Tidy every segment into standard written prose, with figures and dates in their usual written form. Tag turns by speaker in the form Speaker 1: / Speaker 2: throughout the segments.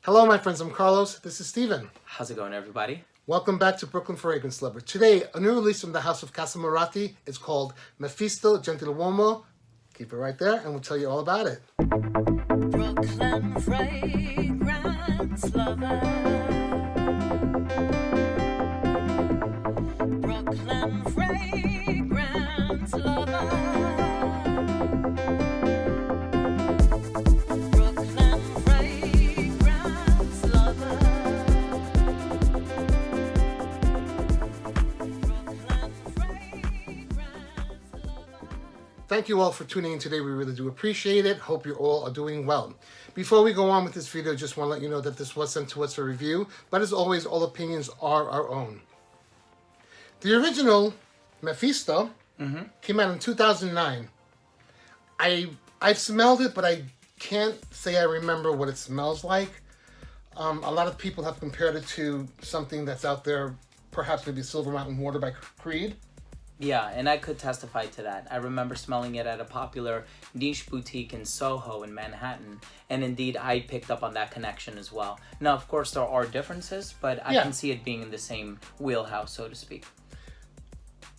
Speaker 1: Hello, my friends. I'm Carlos. This is Steven.
Speaker 2: How's it going, everybody?
Speaker 1: Welcome back to Brooklyn Fragrance Lover. Today, a new release from the house of Casamorati. It's called Mefisto Gentiluomo. Keep it right there, and we'll tell you all about it.
Speaker 3: Brooklyn Fragrance Lover. Brooklyn Fragrance Lover.
Speaker 1: Thank you all for tuning in today. We really do appreciate it. Hope you all are doing well. Before we go on with this video, just want to let you know that this was sent to us for review, but as always, all opinions are our own. The original Mephisto came out in 2009. I've smelled it, but I can't say I remember what it smells like. A lot of people have compared it to something that's out there, perhaps maybe Silver Mountain Water by Creed.
Speaker 2: Yeah, and I could testify to that. I remember smelling it at a popular niche boutique in Soho in Manhattan, and indeed I picked up on that connection as well. Now, of course, there are differences, but I can see it being in the same wheelhouse, so to speak.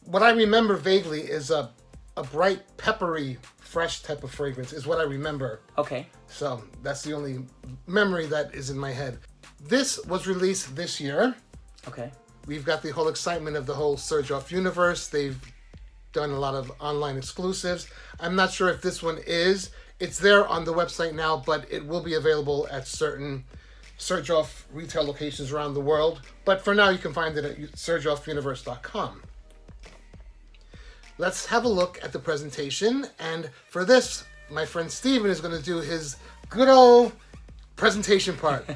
Speaker 1: What I remember vaguely is a bright, peppery, fresh type of fragrance is what I remember.
Speaker 2: Okay.
Speaker 1: So that's the only memory that is in my head. This was released this year.
Speaker 2: Okay.
Speaker 1: We've got the whole excitement of the whole Xerjoff universe. They've done a lot of online exclusives. I'm not sure if this one is. It's there on the website now, but it will be available at certain Xerjoff retail locations around the world. But for now, you can find it at xerjoffuniverse.com. Let's have a look at the presentation. And for this, my friend Steven is going to do his good old presentation part.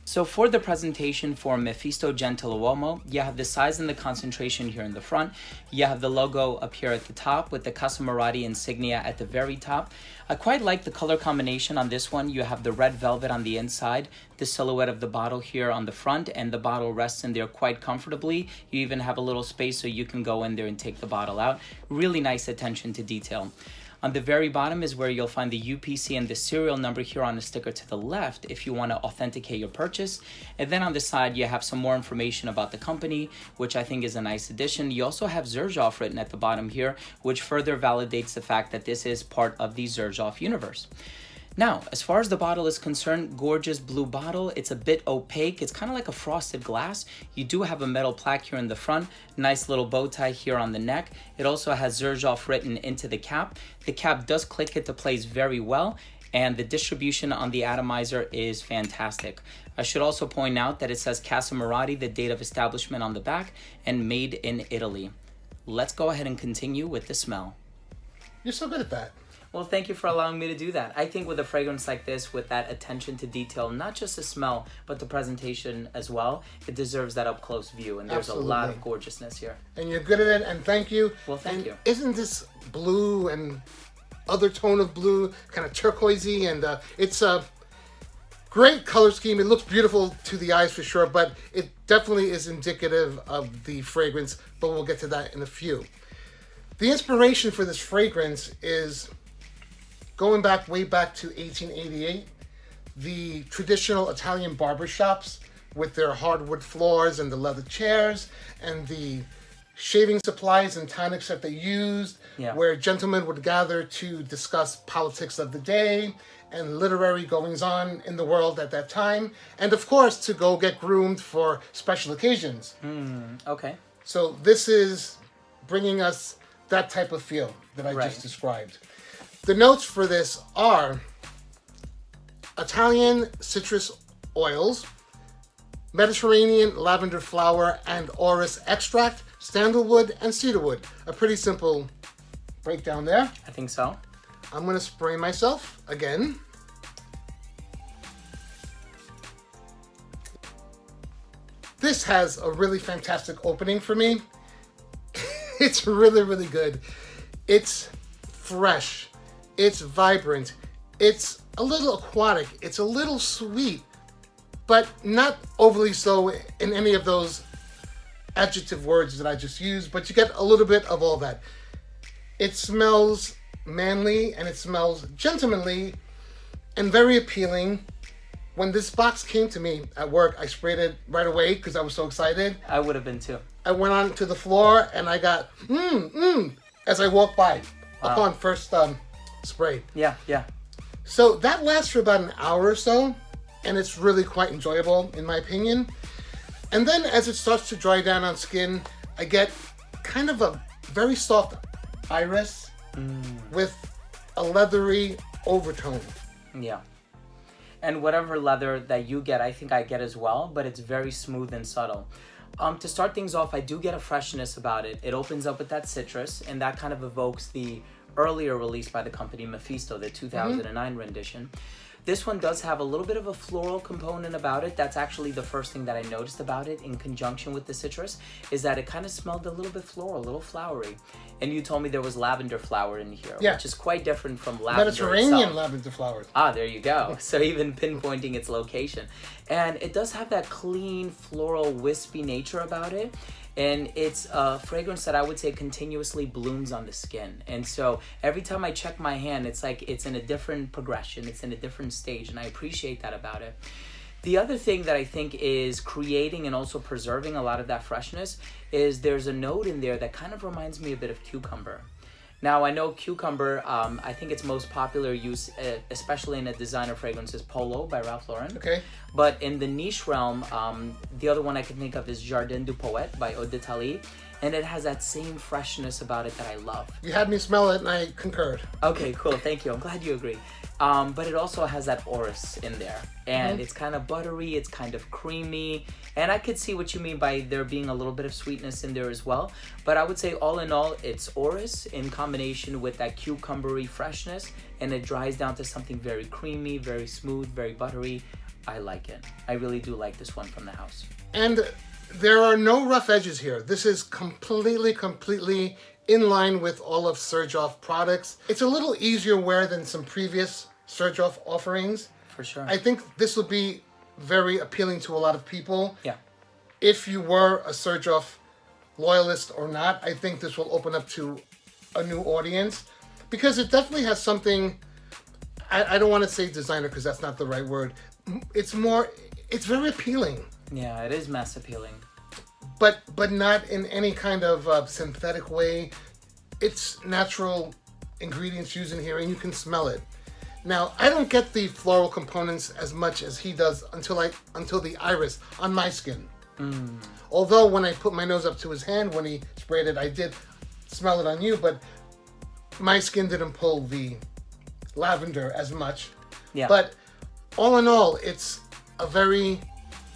Speaker 2: So for the presentation for Mefisto Gentiluomo, you have the size and the concentration here in the front. You have the logo up here at the top with the Casamorati insignia at the very top. I quite like the color combination on this one. You have the red velvet on the inside, the silhouette of the bottle here on the front, and the bottle rests in there quite comfortably. You even have a little space so you can go in there and take the bottle out. Really nice attention to detail. On the very bottom is where you'll find the UPC and the serial number here on the sticker to the left if you want to authenticate your purchase. And then on the side, you have some more information about the company, which I think is a nice addition. You also have Xerjoff written at the bottom here, which further validates the fact that this is part of the Xerjoff universe. Now, as far as the bottle is concerned, gorgeous blue bottle. It's a bit opaque. It's kind of like a frosted glass. You do have a metal plaque here in the front. Nice little bow tie here on the neck. It also has Xerjoff written into the cap. The cap does click into place very well, and the distribution on the atomizer is fantastic. I should also point out that it says Casamorati, the date of establishment on the back, and made in Italy. Let's go ahead and continue with the smell.
Speaker 1: You're so good at that.
Speaker 2: Well, thank you for allowing me to do that. I think with a fragrance like this, with that attention to detail, not just the smell, but the presentation as well, it deserves that up-close view, and there's a lot of gorgeousness here.
Speaker 1: And you're good at it, and thank you.
Speaker 2: Well, thank you.
Speaker 1: Isn't this blue and other tone of blue, kind of turquoisey, and it's a great color scheme. It looks beautiful to the eyes for sure, but it definitely is indicative of the fragrance, but we'll get to that in a few. The inspiration for this fragrance is going back way back to 1888, the traditional Italian barbershops with their hardwood floors and the leather chairs and the shaving supplies and tonics that they used, where gentlemen would gather to discuss politics of the day and literary goings-on in the world at that time, and of course to go get groomed for special occasions.
Speaker 2: Okay.
Speaker 1: So this is bringing us that type of feel that I just described. The notes for this are Italian citrus oils, Mediterranean lavender flower and orris extract, sandalwood, and cedarwood. A pretty simple breakdown there.
Speaker 2: I think so.
Speaker 1: I'm going to spray myself again. This has a really fantastic opening for me. It's really, really good. It's fresh. It's vibrant. It's a little aquatic. It's a little sweet, but not overly so in any of those adjective words that I just used, but you get a little bit of all that. It smells manly and it smells gentlemanly and very appealing. When this box came to me at work, I sprayed it right away because I was so excited.
Speaker 2: I would have been too.
Speaker 1: I went on to the floor and I got as I walked by upon first spray.
Speaker 2: Yeah, yeah.
Speaker 1: So that lasts for about an hour or so, and it's really quite enjoyable in my opinion. And then as it starts to dry down on skin, I get kind of a very soft iris with a leathery overtone.
Speaker 2: Yeah. And whatever leather that you get, I think I get as well, but it's very smooth and subtle. To start things off, I do get a freshness about it. It opens up with that citrus, and that kind of evokes the earlier release by the company, Mephisto, the 2009 rendition. This one does have a little bit of a floral component about it. That's actually the first thing that I noticed about it in conjunction with the citrus, is that it kind of smelled a little bit floral, a little flowery. And you told me there was lavender flower in here, which is quite different from lavender
Speaker 1: Mediterranean
Speaker 2: itself.
Speaker 1: lavender flowers.
Speaker 2: Ah, there you go. So even pinpointing its location. And it does have that clean, floral, wispy nature about it. And it's a fragrance that I would say continuously blooms on the skin. And so every time I check my hand, it's like it's in a different progression. It's in a different stage. And I appreciate that about it. The other thing that I think is creating and also preserving a lot of that freshness is there's a note in there that kind of reminds me a bit of cucumber. Now, I know cucumber, I think its most popular use, especially in a designer fragrance, is Polo by Ralph Lauren.
Speaker 1: Okay.
Speaker 2: But in the niche realm, the other one I can think of is Jardin du Poète by Eau d'Italie. And it has that same freshness about it that I love.
Speaker 1: You had me smell it and I concurred.
Speaker 2: Okay, cool. Thank you. I'm glad you agree. But it also has that orris in there. And it's kind of buttery. It's kind of creamy. And I could see what you mean by there being a little bit of sweetness in there as well. But I would say all in all, it's orris in combination with that cucumbery freshness. And it dries down to something very creamy, very smooth, very buttery. I like it. I really do like this one from the house.
Speaker 1: And there are no rough edges here. This is completely in line with all of Xerjoff products. It's a little easier wear than some previous Xerjoff offerings.
Speaker 2: For sure.
Speaker 1: I think this will be very appealing to a lot of people.
Speaker 2: Yeah.
Speaker 1: If you were a Xerjoff loyalist or not, I think this will open up to a new audience because it definitely has something, I don't want to say designer because that's not the right word. It's very appealing.
Speaker 2: Yeah, it is mass appealing.
Speaker 1: But not in any kind of synthetic way. It's natural ingredients used in here, and you can smell it. Now, I don't get the floral components as much as he does until the iris on my skin. Although when I put my nose up to his hand when he sprayed it, I did smell it on you, but my skin didn't pull the lavender as much. Yeah. But all in all, it's a very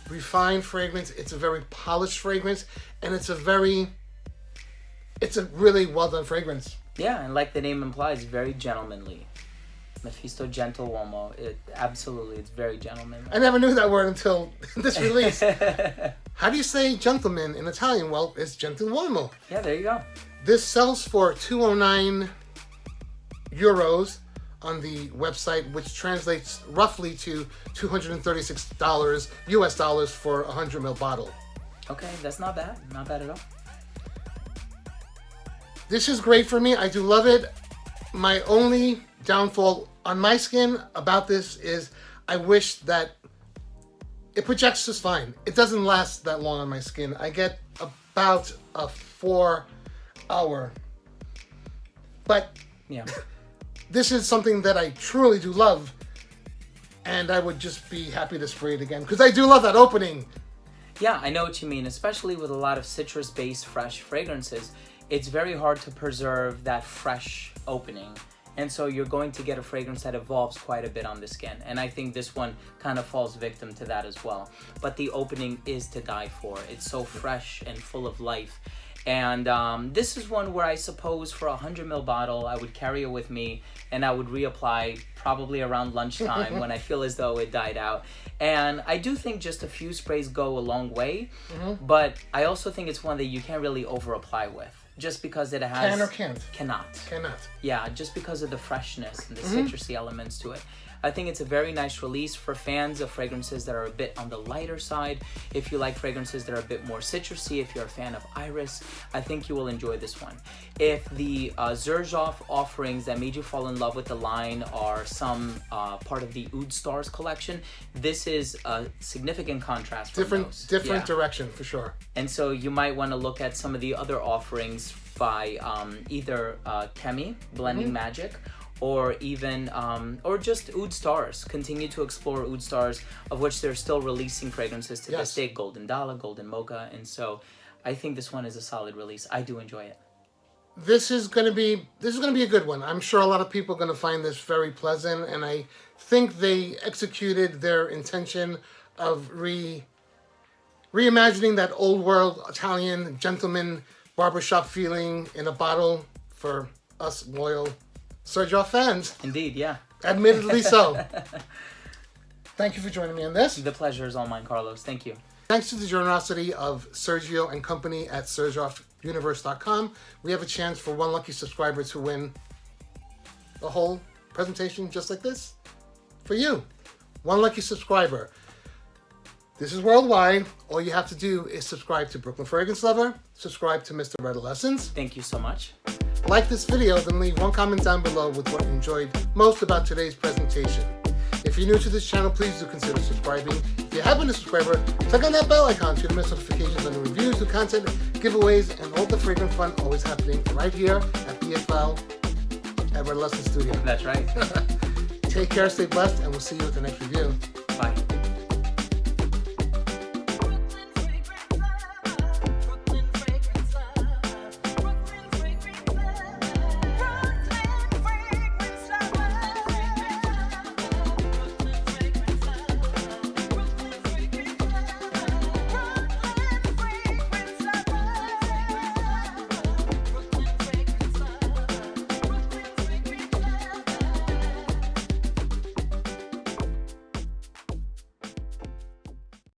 Speaker 1: refined fragrance. It's a very polished fragrance, and it's a really well done fragrance.
Speaker 2: Yeah, and like the name implies, very gentlemanly. Mefisto Gentiluomo. It's very gentlemanly.
Speaker 1: I never knew that word until this release. How do you say gentleman in Italian? Well, it's Gentiluomo.
Speaker 2: Yeah, there you go.
Speaker 1: This sells for €209 on the website, which translates roughly to $236 US dollars for a 100ml bottle.
Speaker 2: Okay, that's not bad. Not bad at all.
Speaker 1: This is great for me. I do love it. My only downfall on my skin about this is I wish that it projects just fine. It doesn't last that long on my skin. I get about a 4-hour. But
Speaker 2: yeah.
Speaker 1: This is something that I truly do love, and I would just be happy to spray it again, because I do love that opening.
Speaker 2: Yeah, I know what you mean, especially with a lot of citrus-based fresh fragrances. It's very hard to preserve that fresh opening, and so you're going to get a fragrance that evolves quite a bit on the skin, and I think this one kind of falls victim to that as well. But the opening is to die for. It's so fresh and full of life. And this is one where I suppose for a 100ml bottle, I would carry it with me and I would reapply probably around lunchtime when I feel as though it died out. And I do think just a few sprays go a long way, but I also think it's one that you can't really over-apply with. Just because it has...
Speaker 1: Can or can't?
Speaker 2: Cannot.
Speaker 1: Cannot.
Speaker 2: Yeah, just because of the freshness and the citrusy elements to it. I think it's a very nice release for fans of fragrances that are a bit on the lighter side. If you like fragrances that are a bit more citrusy, if you're a fan of iris, I think you will enjoy this one. If the Xerjoff offerings that made you fall in love with the line are some part of the Oud Stars collection, this is a significant contrast from those.
Speaker 1: Different
Speaker 2: Yeah.
Speaker 1: direction for sure.
Speaker 2: And so you might want to look at some of the other offerings by either Chemi, Blending Magic, or even, or just Oud Stars. Continue to explore Oud Stars, of which they're still releasing fragrances to this day, Golden Dala, Golden Mocha, and so I think this one is a solid release. I do enjoy it.
Speaker 1: This is going to be a good one. I'm sure a lot of people are going to find this very pleasant, and I think they executed their intention of reimagining that old world Italian gentleman barbershop feeling in a bottle for us loyal Xerjoff fans.
Speaker 2: Indeed, yeah.
Speaker 1: Admittedly so. Thank you for joining me on this.
Speaker 2: The pleasure is all mine, Carlos. Thank you.
Speaker 1: Thanks to the generosity of Sergio and company at XerjoffUniverse.com, we have a chance for one lucky subscriber to win a whole presentation just like this for you. One lucky subscriber. This is worldwide. All you have to do is subscribe to Brooklyn Fragrance Lover, subscribe to Mr. Redolessence,
Speaker 2: Thank you so much.
Speaker 1: like this video, then leave one comment down below with what you enjoyed most about today's presentation. If you're new to this channel, please do consider subscribing. If you have been a subscriber, click on that bell icon to miss notifications on the reviews, new content, giveaways, and all the fragrant fun always happening right here at BFL at Redolessence Studio.
Speaker 2: That's right.
Speaker 1: Take care, stay blessed, and we'll see you at the next review.